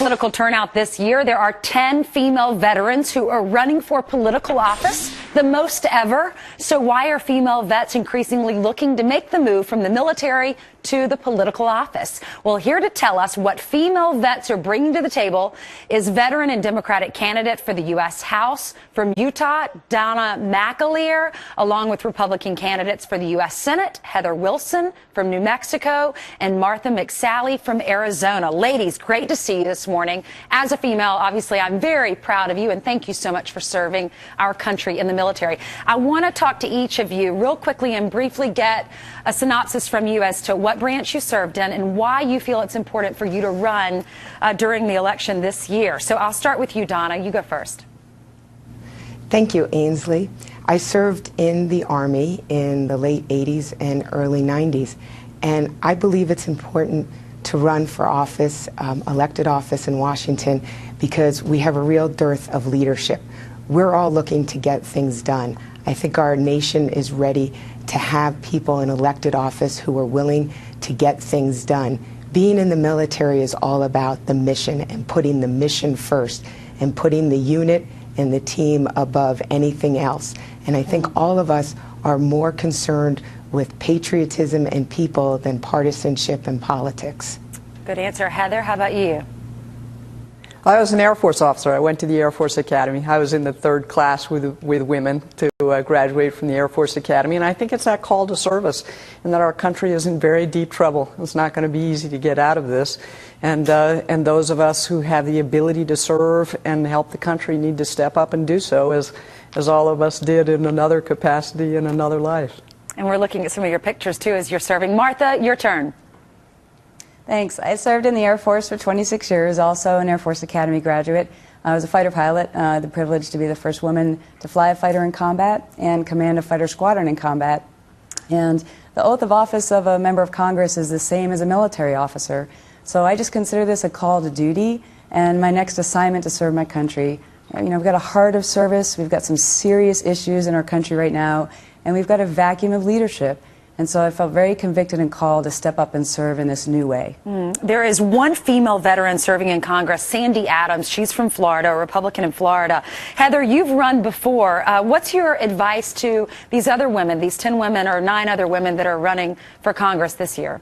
Political turnout this year. There are 10 female veterans who are running for political office, the most ever. So why are female vets increasingly looking to make the move from the military to the political office? Well, here to tell us what female vets are bringing to the table is veteran and Democratic candidate for the U.S. House from Utah, Donna McAleer, along with Republican candidates for the U.S. Senate, Heather Wilson from New Mexico, and Martha McSally from Arizona. Ladies, great to see you this morning. As a female, obviously, I'm very proud of you, and thank you so much for serving our country in the military. I want to talk to each of you real quickly and briefly get a synopsis from you as to what branch you served in and why you feel it's important for you to run during the election this year. So I'll start with you, Donna. You go first. Thank you, Ainsley. I served in the Army in the late 80s and early 90s, and I believe it's important to run for office, elected office in Washington, because we have a real dearth of leadership. We're all looking to get things done. I think our nation is ready to have people in elected office who are willing to get things done. Being in the military is all about the mission and putting the mission first and putting the unit and the team above anything else. And I think all of us are more concerned with patriotism and people than partisanship and politics. Good answer. Heather, how about you? I was an Air Force officer. I went to the Air Force Academy. I was in the third class with women to graduate from the Air Force Academy, and I think it's that call to service and that our country is in very deep trouble. It's not going to be easy to get out of this, and those of us who have the ability to serve and help the country need to step up and do so, as all of us did in another capacity in another life. And we're looking at some of your pictures, too, as you're serving. Martha, your turn. Thanks. I served in the Air Force for 26 years, also an Air Force Academy graduate. I was a fighter pilot, the privilege to be the first woman to fly a fighter in combat and command a fighter squadron in combat. And the oath of office of a member of Congress is the same as a military officer. So I just consider this a call to duty and my next assignment to serve my country. You know, we've got a heart of service, we've got some serious issues in our country right now, and we've got a vacuum of leadership. And so I felt very convicted and called to step up and serve in this new way. There is one female veteran serving in Congress, Sandy Adams. She's from Florida, a Republican in Florida. Heather, you've run before. What's your advice to these other women, these 10 women or 9 other women that are running for Congress this year?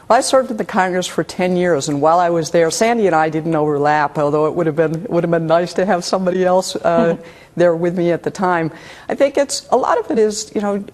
Well, I served in the Congress for 10 years, and while I was there, Sandy and I didn't overlap, although it would have been nice to have somebody else there with me at the time. I think a lot of it is, you know,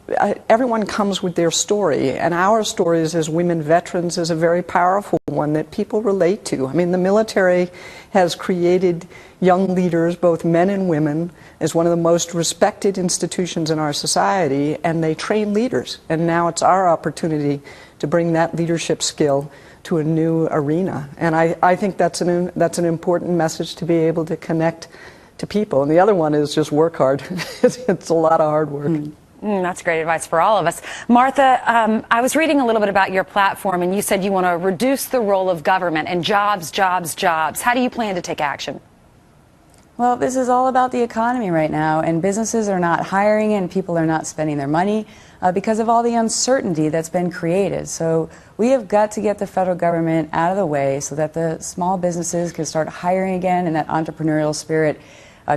everyone comes with their story, and our stories as women veterans is a very powerful one that people relate to. I mean, the military has created young leaders, both men and women, as one of the most respected institutions in our society, and they train leaders. And now it's our opportunity to bring that leadership skill to a new arena. And I think that's an important message to be able to connect to people. And the other one is just work hard. It's a lot of hard work. That's great advice for all of us. Martha, I was reading a little bit about your platform, and you said you want to reduce the role of government and jobs, jobs, jobs. How do you plan to take action? Well, this is all about the economy right now, and businesses are not hiring and people are not spending their money because of all the uncertainty that's been created. So we have got to get the federal government out of the way so that the small businesses can start hiring again and that entrepreneurial spirit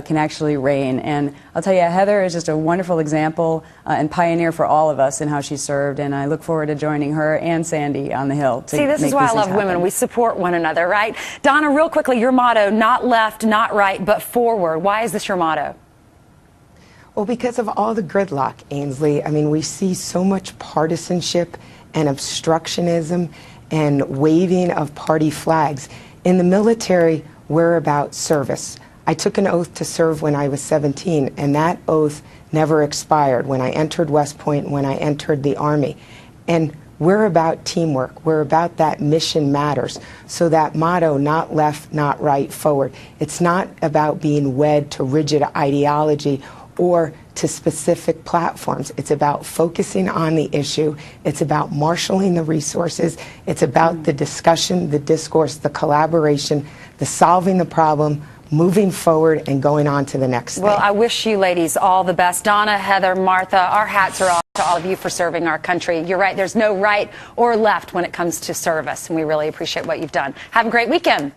can actually reign. And I'll tell you, Heather is just a wonderful example and pioneer for all of us in how she served, and I look forward to joining her and Sandy on the Hill to See, this is why I love women. We support one another, right? Donna, real quickly, your motto, not left, not right, but forward. Why is this your motto? Well, because of all the gridlock, Ainsley. I mean, we see so much partisanship and obstructionism and waving of party flags. In the military, we're about service. I took an oath to serve when I was 17, and that oath never expired when I entered West Point, when I entered the Army. And we're about teamwork. We're about that mission matters. So that motto, not left, not right, forward. It's not about being wed to rigid ideology or to specific platforms. It's about focusing on the issue. It's about marshaling the resources. It's about the discussion, the discourse, the collaboration, the solving the problem, moving forward and going on to the next thing. Well, I wish you ladies all the best. Donna, Heather, Martha, our hats are off. To all of you for serving our country. You're right, there's no right or left when it comes to service, and we really appreciate what you've done. Have a great weekend.